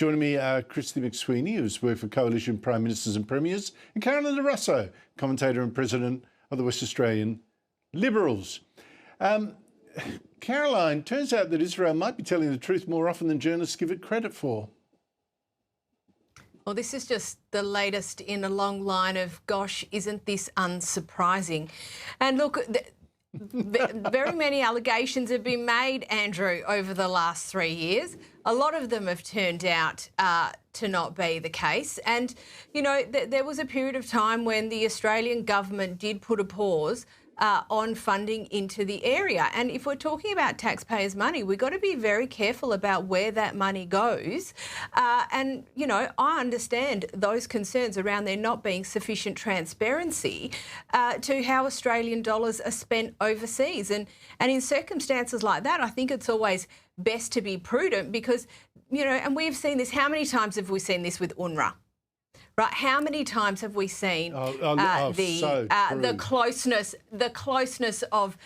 Joining me are Christy McSweeney, who's worked for Coalition Prime Ministers and Premiers, and Caroline Di Russo, commentator and president of the West Australian Liberals. Caroline, turns out that Israel might be telling the truth more often than journalists give it credit for. Well, this is just the latest in a long line of, gosh, isn't this unsurprising? And look, very many allegations have been made, Andrew, over the last 3 years. A lot of them have turned out to not be the case. And, you know, there was a period of time when the Australian government did put a pause on funding into the area. And if we're talking about taxpayers' money, we've got to be very careful about where that money goes. And, you know, I understand those concerns around there not being sufficient transparency to how Australian dollars are spent overseas. And in circumstances like that, I think it's always best to be prudent because, you know, and we've seen this. How many times have we seen this with UNRWA? Right, how many times have we seen the closeness of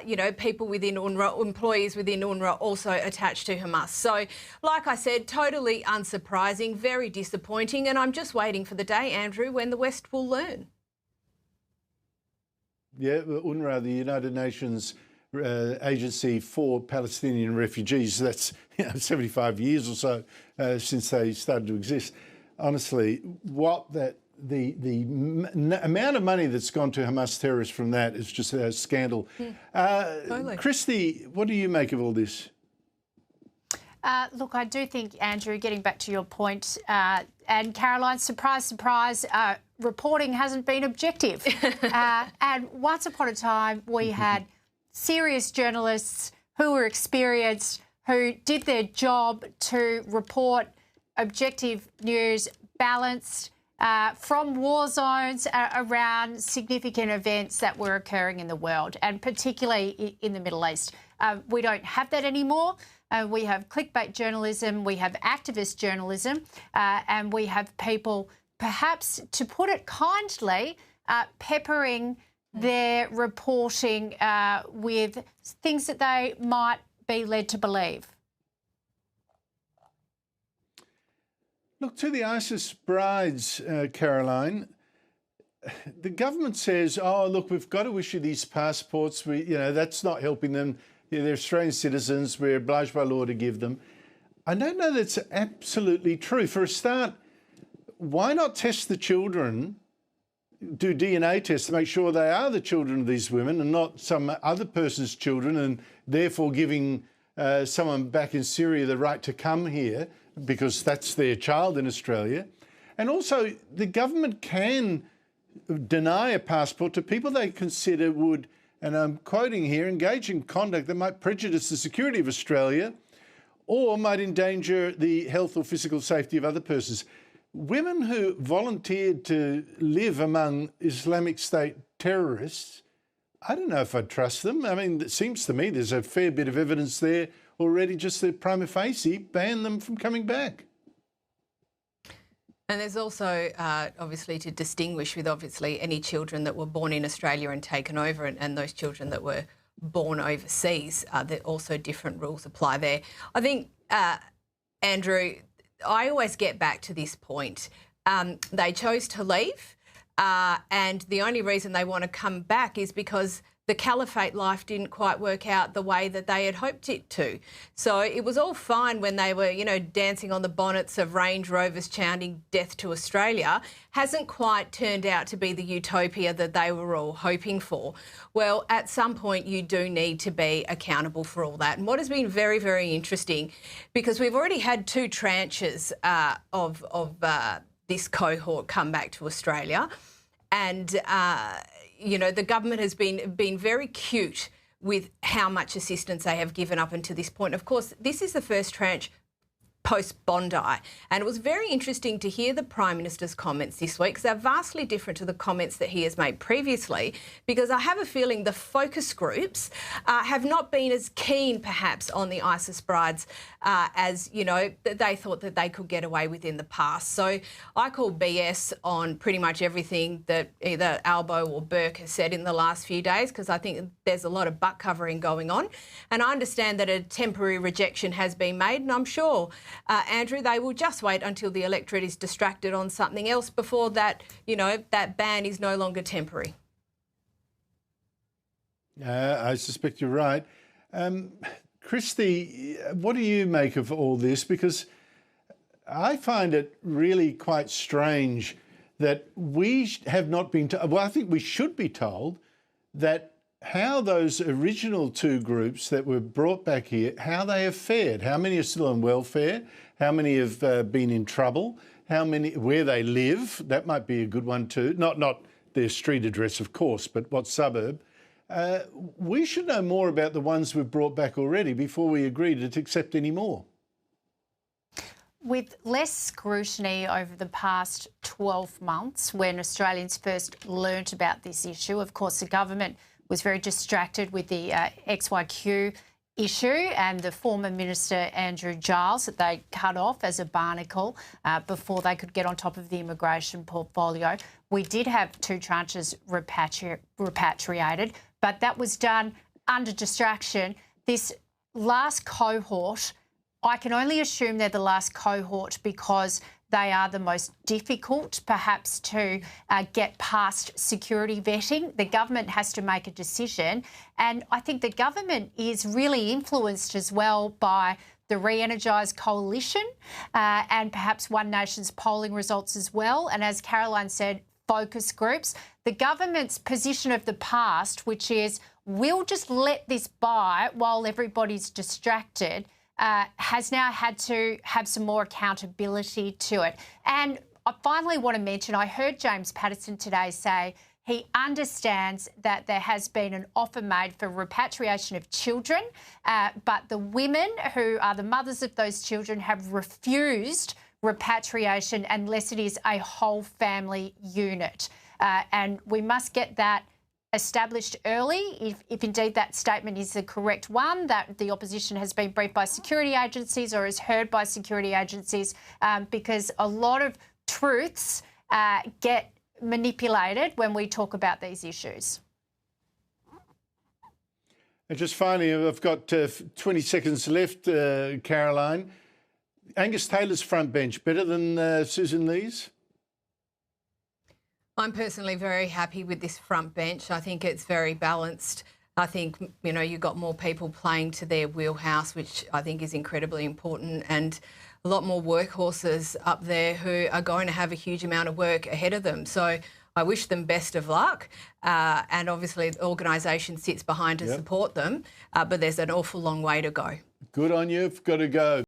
you know, people within UNRWA, employees within UNRWA also attached to Hamas? So, like I said, totally unsurprising, very disappointing, and I'm just waiting for the day, Andrew, when the West will learn. Yeah, UNRWA, the United Nations Agency for Palestinian Refugees, that's 75 years or so since they started to exist. Honestly, the amount of money that's gone to Hamas terrorists from that is just a scandal. Totally. Christy, what do you make of all this? Look, I do think, Andrew, getting back to your point, and Caroline, surprise, surprise, reporting hasn't been objective. And once upon a time, we had serious journalists who were experienced, who did their job to report objective news, balanced from war zones around significant events that were occurring in the world, and particularly in the Middle East. We don't have that anymore. We have clickbait journalism, we have activist journalism, and we have people, perhaps, to put it kindly, peppering their reporting with things that they might be led to believe. Look, to the ISIS brides, Caroline, the government says, oh, look, we've got to issue these passports. That's not helping them. They're Australian citizens. We're obliged by law to give them. I don't know that's absolutely true. For a start, why not test the children, do DNA tests to make sure they are the children of these women and not some other person's children, and therefore giving someone back in Syria the right to come here because that's their child in Australia. And also, the government can deny a passport to people they consider would, and I'm quoting here, engage in conduct that might prejudice the security of Australia or might endanger the health or physical safety of other persons. Women who volunteered to live among Islamic State terrorists, I don't know if I'd trust them. I mean, it seems to me there's a fair bit of evidence there already, just the prima facie ban them from coming back. And there's also, obviously, to distinguish with, obviously, any children that were born in Australia and taken over and those children that were born overseas, there also different rules apply there. I think, Andrew, I always get back to this point. They chose to leave, and the only reason they want to come back is because the caliphate life didn't quite work out the way that they had hoped it to. So it was all fine when they were, you know, dancing on the bonnets of Range Rovers chanting death to Australia. Hasn't quite turned out to be the utopia that they were all hoping for. Well, at some point you do need to be accountable for all that. And what has been very, very interesting, because we've already had 2 tranches of this cohort come back to Australia, and you know, the government has been very cute with how much assistance they have given up until this point. Of course, this is the first tranche post-Bondi. And it was very interesting to hear the Prime Minister's comments this week, because they're vastly different to the comments that he has made previously, because I have a feeling the focus groups have not been as keen, perhaps, on the ISIS brides as, you know, they thought that they could get away with in the past. So I call BS on pretty much everything that either Albo or Burke has said in the last few days, because I think there's a lot of butt covering going on. And I understand that a temporary rejection has been made, and I'm sure Andrew, they will just wait until the electorate is distracted on something else before that, that ban is no longer temporary. I suspect you're right. Christy, what do you make of all this? Because I find it really quite strange that we have not been told, well, I think we should be told that how those original two groups that were brought back here, how they have fared, how many are still on welfare, how many have been in trouble, how many, where they live, that might be a good one too, not their street address, of course, but what suburb. We should know more about the ones we've brought back already before we agree to accept any more. With less scrutiny over the past 12 months, when Australians first learnt about this issue, of course, the government was very distracted with the XYQ issue and the former Minister Andrew Giles that they cut off as a barnacle before they could get on top of the immigration portfolio. We did have 2 tranches repatriated, but that was done under distraction. This last cohort, I can only assume they're the last cohort because they are the most difficult, perhaps, to get past security vetting. The government has to make a decision. And I think the government is really influenced as well by the Re-Energised Coalition and perhaps One Nation's polling results as well. And as Caroline said, focus groups. The government's position of the past, which is we'll just let this by while everybody's distracted, has now had to have some more accountability to it. And I finally want to mention, I heard James Patterson today say he understands that there has been an offer made for repatriation of children, but the women who are the mothers of those children have refused repatriation unless it is a whole family unit. And we must get that established early, if indeed that statement is the correct one, that the opposition has been briefed by security agencies or is heard by security agencies, because a lot of truths get manipulated when we talk about these issues. And just finally, I've got 20 seconds left, Caroline. Angus Taylor's front bench, better than Susan Lee's? I'm personally very happy with this front bench. I think it's very balanced. I think, you've got more people playing to their wheelhouse, which I think is incredibly important, and a lot more workhorses up there who are going to have a huge amount of work ahead of them. So I wish them best of luck. And obviously the organisation sits behind to support them, but there's an awful long way to go. Good on you. Got to go.